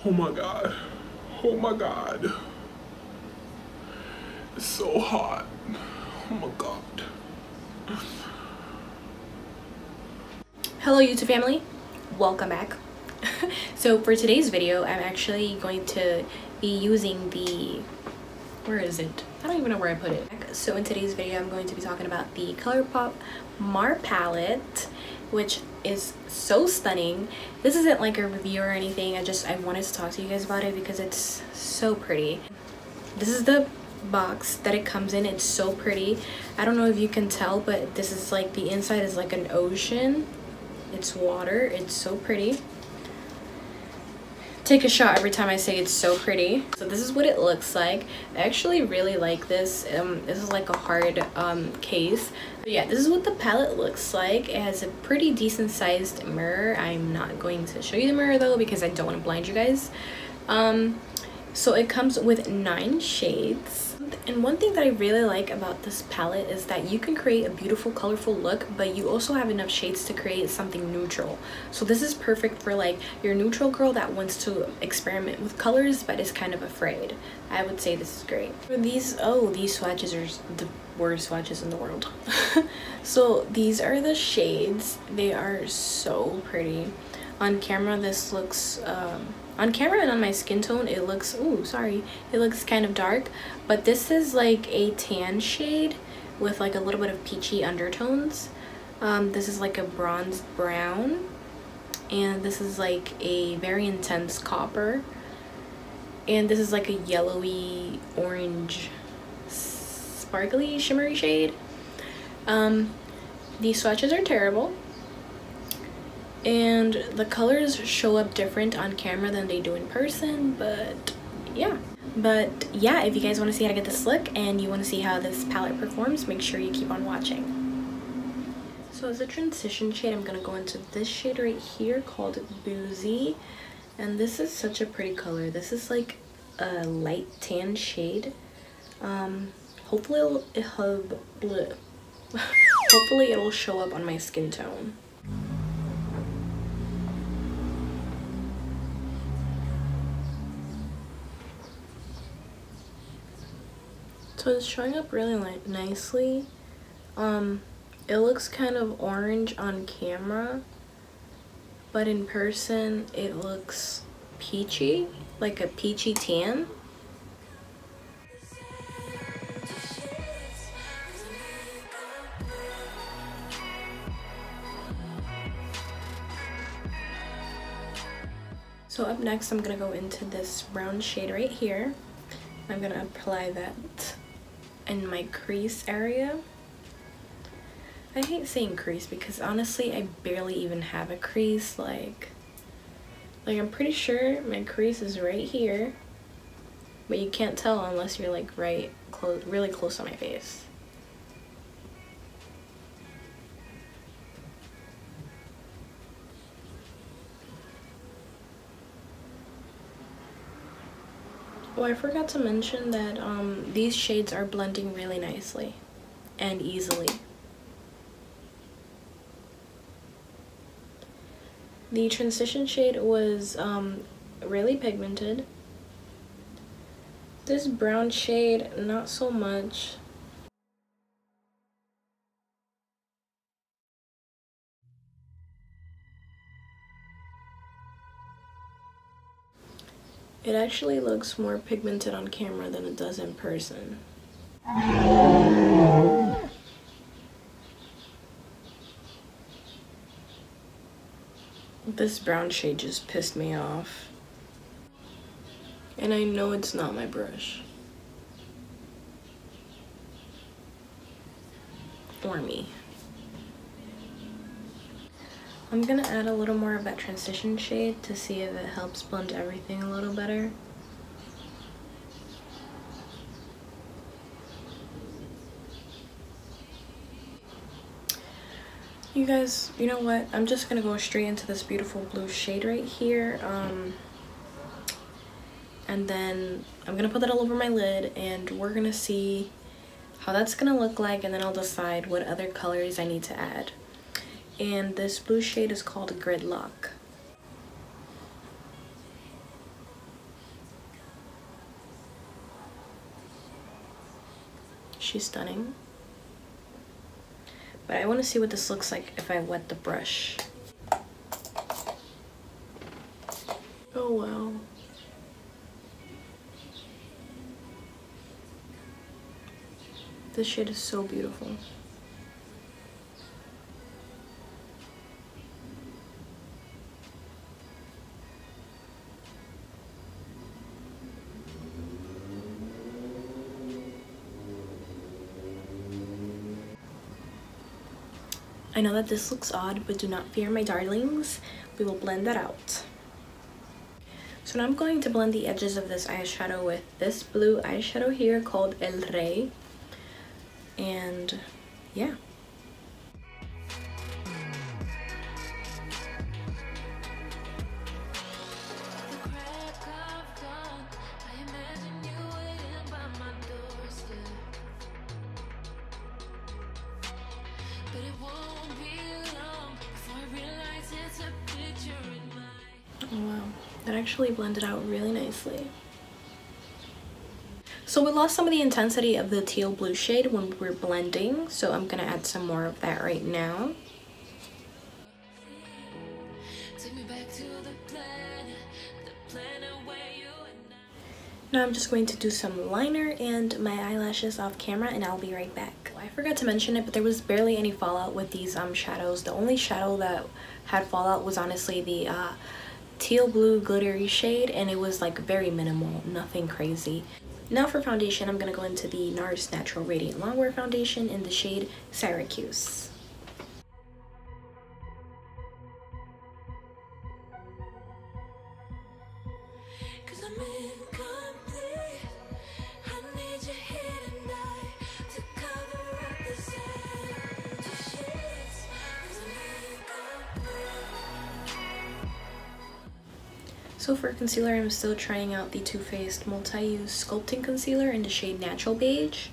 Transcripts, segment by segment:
Oh my god. Oh my god. It's so hot. Oh my god. Hello YouTube family, welcome back. So for today's video, I'm actually going to be using the, where is it? I don't even know where I put it. So in today's video, I'm going to be talking about the Colourpop Mar palette, which is so stunning. This isn't like a review or anything. I wanted to talk to you guys about it because it's so pretty. This is the box that it comes in. It's so pretty. I don't know if you can tell, but this is like, the inside is like an ocean. It's water. It's so pretty. Take a shot every time I say it's so pretty. So this is what it looks like. I actually really like this. This is like a hard case. But yeah, this is what the palette looks like. It has a pretty decent sized mirror. I'm not going to show you the mirror though because I don't want to blind you guys. So it comes with 9 shades. And one thing that I really like about this palette is that you can create a beautiful colorful look, but you also have enough shades to create something neutral. So this is perfect for like your neutral girl that wants to experiment with colors but is kind of afraid. I would say this is great. For these, oh, these swatches are the worst swatches in the world. So these are the shades. They are so pretty. On camera this looks on camera and on my skin tone it looks, ooh, sorry, it looks kind of dark, but this is like a tan shade with like a little bit of peachy undertones. This is like a bronze brown, and this is like a very intense copper, and this is like a yellowy orange sparkly shimmery shade. These swatches are terrible, and the colors show up different on camera than they do in person, but yeah, if you guys want to see how to get this look and you want to see how this palette performs, make sure you keep on watching. So as a transition shade, I'm gonna go into this shade right here called Boozy, and this is such a pretty color. This is like a light tan shade. Hopefully it'll show up on my skin tone. So it's showing up really nicely. It looks kind of orange on camera, but in person it looks peachy, like a peachy tan. So up next I'm gonna go into this brown shade right here. I'm gonna apply that in my crease area. I hate saying crease because honestly I barely even have a crease. Like I'm pretty sure my crease is right here, but you can't tell unless you're like really close to my face. Oh, I forgot to mention that these shades are blending really nicely and easily. The transition shade was really pigmented. This brown shade, not so much. It actually looks more pigmented on camera than it does in person. This brown shade just pissed me off. And I know it's not my brush. Or me. I'm gonna add a little more of that transition shade to see if it helps blend everything a little better. You guys, you know what? I'm just gonna go straight into this beautiful blue shade right here. And then I'm gonna put that all over my lid and we're gonna see how that's gonna look like, and then I'll decide what other colors I need to add. And this blue shade is called Gridlock. she's stunning. But I want to see what this looks like if I wet the brush. Oh wow. This shade is so beautiful. I know that this looks odd, but do not fear, my darlings. We will blend that out. So now I'm going to blend the edges of this eyeshadow with this blue eyeshadow here called El Rey. And yeah. Oh wow, that actually blended out really nicely. So we lost some of the intensity of the teal blue shade when we were blending, so I'm gonna add some more of that right now. Now I'm just going to do some liner and my eyelashes off camera, and I'll be right back. I forgot to mention it, but there was barely any fallout with these shadows. The only shadow that had fallout was honestly the teal blue glittery shade, and it was like very minimal, nothing crazy. Now for foundation, I'm gonna go into the NARS Natural Radiant Longwear Foundation in the shade Syracuse. So for concealer, I'm still trying out the Too Faced Multi-Use Sculpting Concealer in the shade Natural Beige.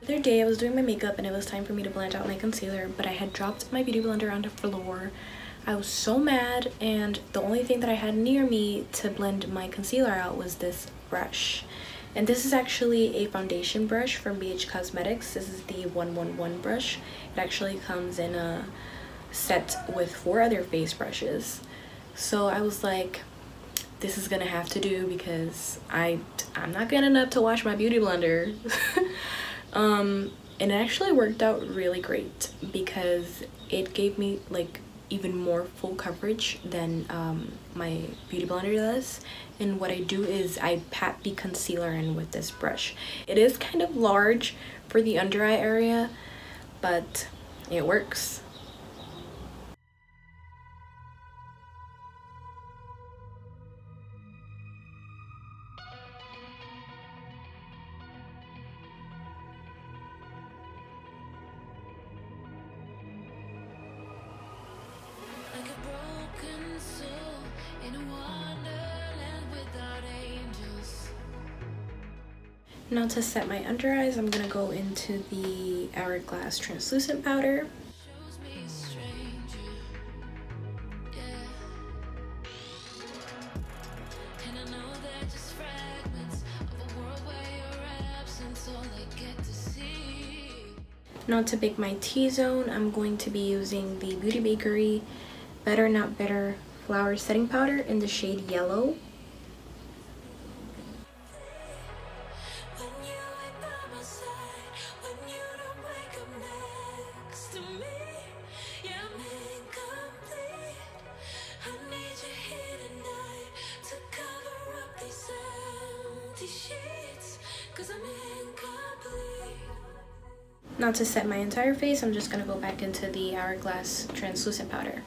The other day I was doing my makeup and it was time for me to blend out my concealer, but I had dropped my beauty blender on the floor. I was so mad, and the only thing that I had near me to blend my concealer out was this brush. And this is actually a foundation brush from Kylie Cosmetics. This is the 111 brush. It actually comes in a set with 4 other face brushes. So I was like, this is gonna have to do because I'm not good enough to wash my beauty blender. And it actually worked out really great because it gave me like even more full coverage than my beauty blender does. And what I do is I pat the concealer in with this brush. It is kind of large for the under eye area, but it works. Now to set my under eyes, I'm gonna go into the Hourglass translucent powder. Now to bake my T-zone, I'm going to be using the Beauty Bakery Better Not Better Flower Setting Powder in the shade Yellow. Now to set my entire face, I'm just going to go back into the Hourglass translucent powder.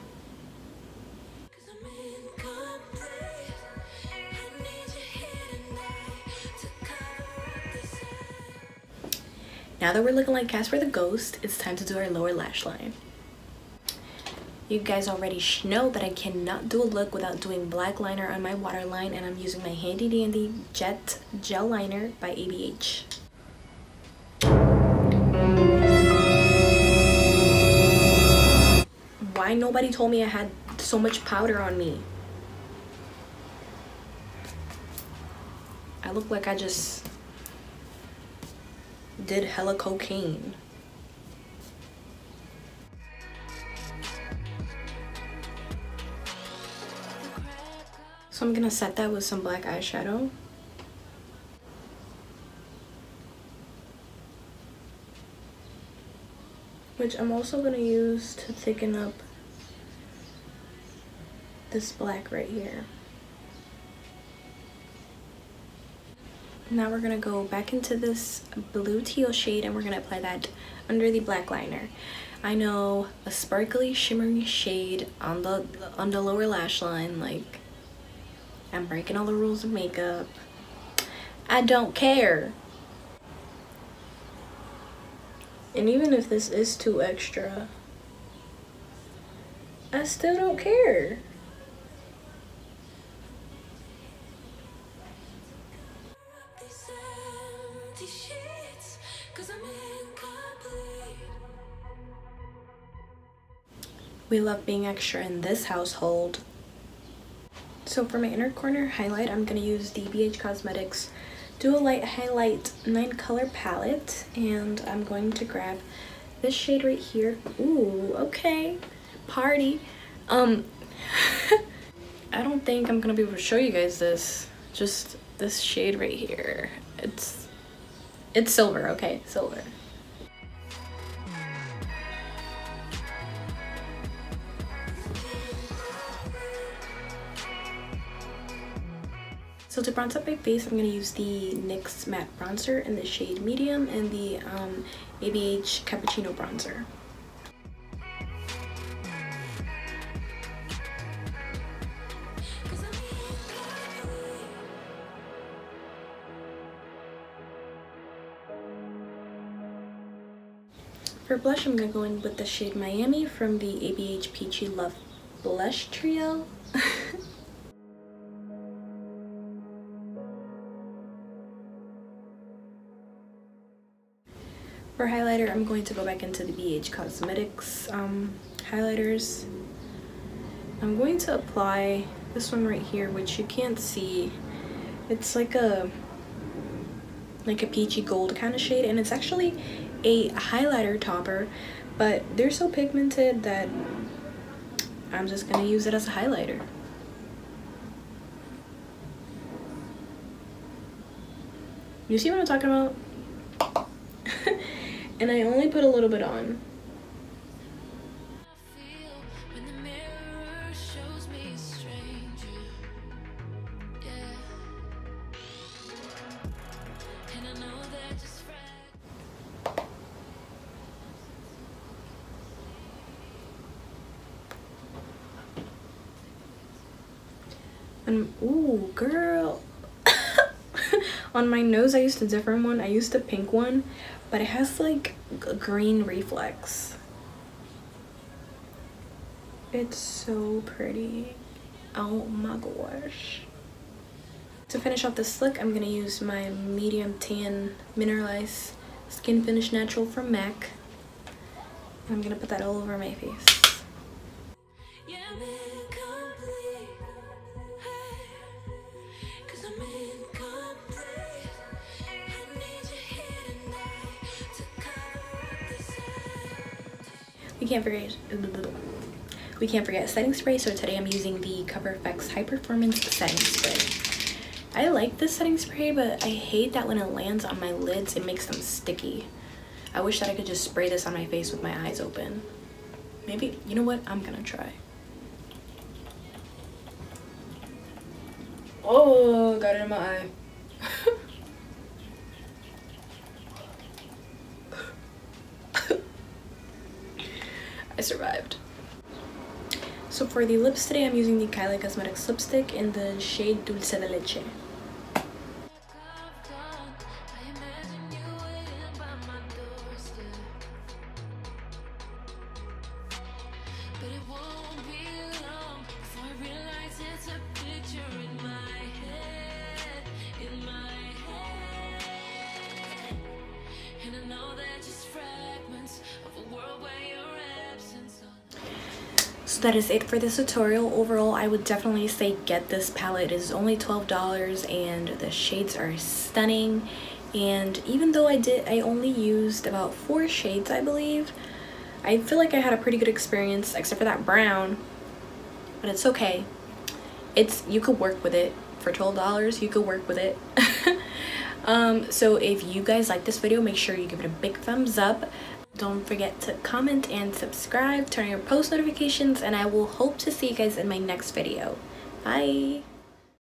Now that we're looking like Casper the Ghost, it's time to do our lower lash line. You guys already know that I cannot do a look without doing black liner on my waterline, and I'm using my handy dandy Jet Gel Liner by Ebates. Why nobody told me I had so much powder on me? I look like I just did hella cocaine. So I'm gonna set that with some black eyeshadow. Which I'm also gonna use to thicken up this black right here. Now we're gonna go back into this blue teal shade and we're gonna apply that under the black liner. I know, a sparkly shimmery shade on the lower lash line, like, I'm breaking all the rules of makeup. I don't care. And even if this is too extra, I still don't care. We love being extra in this household. So for my inner corner highlight, I'm gonna use the Kylie Cosmetics Duolight Highlight 9-color palette, and I'm going to grab this shade right here. Ooh, okay, party. I don't think I'm gonna be able to show you guys this. Just this shade right here. It's silver, okay, silver. So to bronze up my face, I'm going to use the NYX matte bronzer in the shade medium and the Ebates cappuccino bronzer. For blush, I'm going to go in with the shade Miami from the Ebates Peachy Love Blush Trio. For highlighter, I'm going to go back into the Kylie Cosmetics highlighters. I'm going to apply this one right here, which you can't see. It's like a peachy gold kind of shade, and it's actually a highlighter topper, but they're so pigmented that I'm just gonna use it as a highlighter. You see what I'm talking about? And I only put a little bit on. And ooh, girl. On my nose, I used a different one. I used a pink one, but it has like a green reflex. It's so pretty. Oh my gosh. To finish off this look, I'm gonna use my medium tan mineralized skin finish natural from MAC. And I'm gonna put that all over my face. We can't forget setting spray, so today I'm using the Cover FX High Performance Setting Spray. I like this setting spray, but I hate that when it lands on my lids, it makes them sticky. I wish that I could just spray this on my face with my eyes open. Maybe, you know what? I'm gonna try. Oh, got it in my eye. I survived. So for the lips today, I'm using the Kylie Cosmetics lipstick in the shade Dulce de Leche. So that is it for this tutorial. Overall, I would definitely say get this palette. It is only $12 and the shades are stunning. And even though I only used about 4 shades, I believe, I feel like I had a pretty good experience, except for that brown, but it's okay. You could work with it. For $12, you could work with it. So if you guys like this video, make sure you give it a big thumbs up. Don't forget to comment and subscribe, turn on your post notifications, and I will hope to see you guys in my next video. Bye!